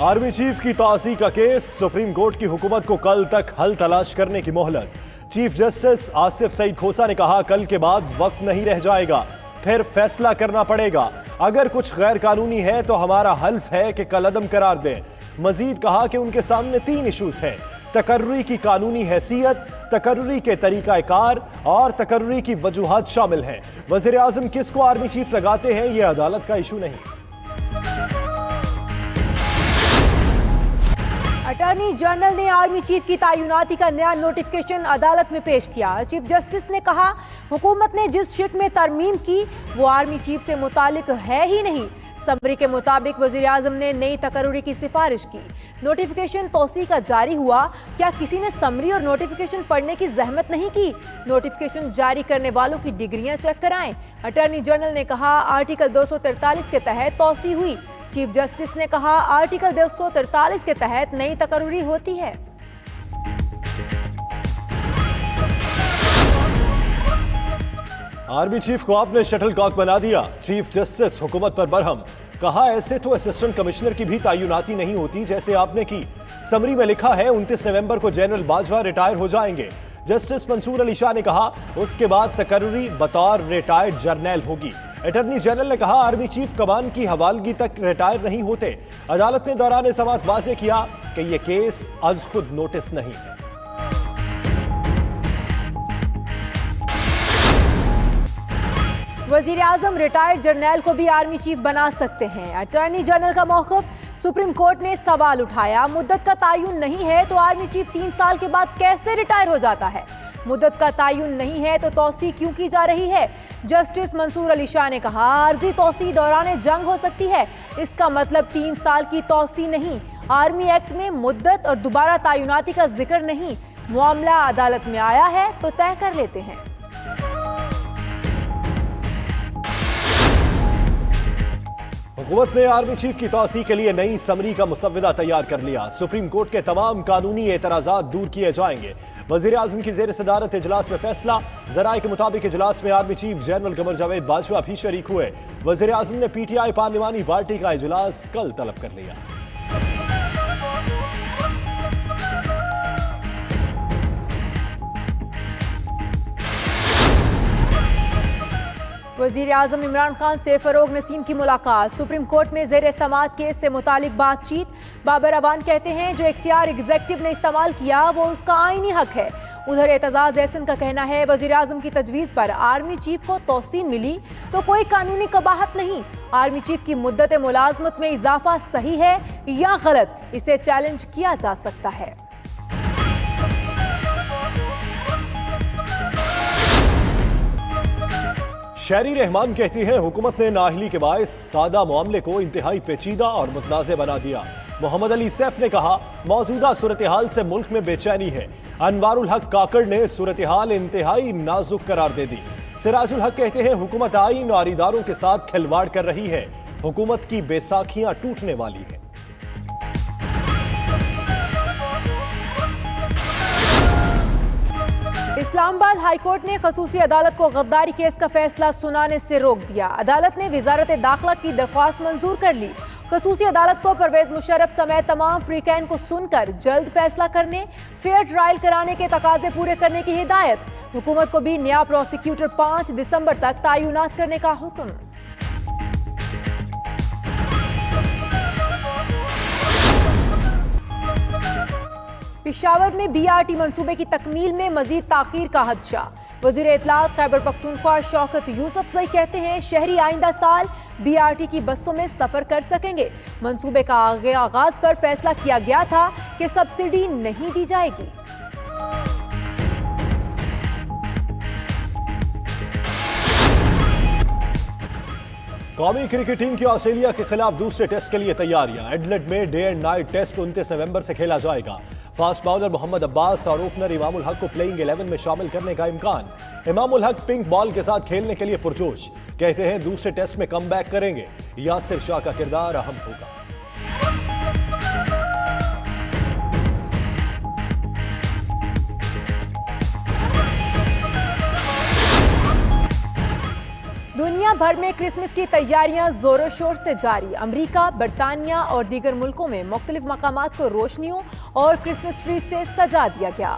Army chief की ताज़ी का केस, सुप्रीम कोर्ट की हुकूमत को कल तक हल तलाश करने की मोहलत। चीफ जस्टिस आसिफ सईद खोसा ने कहा, कल के बाद वक्त नहीं रह जाएगा, फिर फैसला करना पड़ेगा। अगर कुछ गैर कानूनी है तो हमारा हल्फ है कि कलअदम करार दें। मजीद कहा कि उनके सामने 3 इशूज हैं: तकर्रुरी की कानूनी हैसियत, तकर्रुरी के तरीकाकार और तकर्रुरी की वजूहात शामिल हैं। वजीर आजम किसको आर्मी चीफ लगाते हैं, यह अदालत का इशू नहीं। अटॉर्नी जनरल ने आर्मी चीफ की तैनाती का नया नोटिफिकेशन अदालत में पेश किया। चीफ जस्टिस ने कहा, हुकूमत ने जिस शिक में तरमीम की वो आर्मी चीफ से मुतालिक है ही नहीं। समरी के मुताबिक वजीर आजम ने नई तकर्रुरी की सिफारिश की। नोटिफिकेशन तौसी का जारी हुआ, क्या किसी ने समरी और नोटिफिकेशन पढ़ने की जहमत नहीं की? नोटिफिकेशन जारी करने वालों की डिग्रियां चेक कराएं। अटॉर्नी जनरल ने कहा, आर्टिकल 243 के तहत तौसी हुई। चीफ जस्टिस ने कहा, आर्टिकल 243 के तहत नई तकर्रुरी होती है। आर्मी चीफ को आपने शटलकॉक बना दिया, चीफ जस्टिस हुकूमत पर बरहम। कहा, ऐसे तो असिस्टेंट कमिश्नर की भी तैनाती नहीं होती जैसे आपने की। समरी में लिखा है 29 नवंबर को जनरल बाजवा रिटायर हो जाएंगे। जस्टिस मंसूर अली शाह ने कहा, उसके बाद तकर्रुरी बतौर रिटायर्ड जर्नैल होगी। अटॉर्नी जनरल ने कहा, आर्मी चीफ कमान की हवालगी तक रिटायर नहीं होते। अदालत ने दौरान समाअत वाज़ेह किया कि यह केस अज खुद नोटिस नहीं है। वजीर आजम रिटायर्ड जर्नैल को भी आर्मी चीफ बना सकते हैं। अटॉर्नी जनरल का मौक़िफ़, सुप्रीम कोर्ट ने सवाल उठाया, मुद्दत का तयन नहीं है तो आर्मी चीफ 3 साल के बाद कैसे रिटायर हो जाता है? मुद्दत का तयन नहीं है तो तौसी क्यों की जा रही है? जस्टिस मंसूर अली शाह ने कहा, आर्जी तौसी दौरान जंग हो सकती है, इसका मतलब 3 साल की तौसी नहीं। आर्मी एक्ट में मुद्दत और दोबारा तयनाती का जिक्र नहीं। मामला अदालत में आया है तो तय कर लेते हैं। हुकूमत ने आर्मी चीफ की तौसी के लिए नई समरी का मुसव्वदा तैयार कर लिया। सुप्रीम कोर्ट के तमाम कानूनी एतराज़ात दूर किए जाएंगे। वजीर आजम की जेर सदारत इजलास में फैसला। जराये के मुताबिक इजलास में army chief general Qamar Javed Bajwa भी शरीक हुए। वजीर आजम ने PTI पार्लिमानी पार्टी का इजलास कल तलब कर लिया। वजीर आजम इमरान खान से फरोग नसीम की मुलाकात। सुप्रीम कोर्ट में जेर समाअत केस से मुतालिक बातचीत। बाबर अवान कहते हैं, जो इख्तियार एग्जेक्टिव ने इस्तेमाल किया वो उसका आईनी हक है। उधर एतजाज एहसन का कहना है, वजीर आजम की तजवीज़ पर आर्मी चीफ को तौसी मिली तो कोई कानूनी कबाहत नहीं। आर्मी चीफ की मुद्दत मुलाजमत में इजाफा सही है या गलत, इसे चैलेंज किया जा सकता है। शहरी रहमान कहती हैं, हुकूमत ने नाअहली के बायस सादा मामले को इंतहाई पेचीदा और मुतनाज़ बना दिया। मोहम्मद अली सैफ ने कहा, मौजूदा सूरत हाल से मुल्क में बेचैनी है। अनवारुल हक काकड़ ने सूरत हाल इंतहाई नाजुक करार दे दी। सिराजुल हक कहते हैं, हुकूमत आईन और इदारों के साथ खिलवाड़ कर रही है। हुकूमत की बैसाखियां टूटने वाली है। इस्लामाबाद हाईकोर्ट ने खसूसी अदालत को गद्दारी केस का फैसला सुनाने से रोक दिया। अदालत ने वजारत दाखिला की दरख्वास्त मंजूर कर ली। खसूसी अदालत को परवेज मुशर्रफ समेत तमाम फ्रीकैन को सुनकर जल्द फैसला करने, फेयर ट्रायल कराने के तकाजे पूरे करने की हिदायत। हुकूमत को भी नया प्रोसिक्यूटर 5 दिसंबर तक तैनात करने का हुक्म। पेशावर में BRT मंसूबे की तकमील में मजीद ताखीर का खदशा। वजीर इत्तलात खैबर पख्तूनख्वा शौकत यूसुफजई कहते हैं, शहरी आइंदा साल BRT की बसों में सफर कर सकेंगे। मंसूबे का आगाज पर फैसला किया गया था कि सब्सिडी नहीं दी जाएगी। कौमी क्रिकेट टीम की ऑस्ट्रेलिया के खिलाफ दूसरे टेस्ट के लिए तैयारियां। एडलेड में डे एंड नाइट टेस्ट 29 नवंबर से खेला जाएगा। फास्ट बॉलर मोहम्मद अब्बास और ओपनर इमामुल हक को प्लेइंग 11 में शामिल करने का इम्कान। इमामुल हक पिंक बॉल के साथ खेलने के लिए पुरजोश। कहते हैं, दूसरे टेस्ट में कमबैक करेंगे। यासिर शाह का किरदार अहम होगा। दुनिया भर में क्रिसमस की तैयारियां जोरों शोर से जारी। अमेरिका, बरतानिया और दीगर मुल्कों में मुख्तलिफ मकामात को रोशनियों और क्रिसमस ट्री से सजा दिया गया।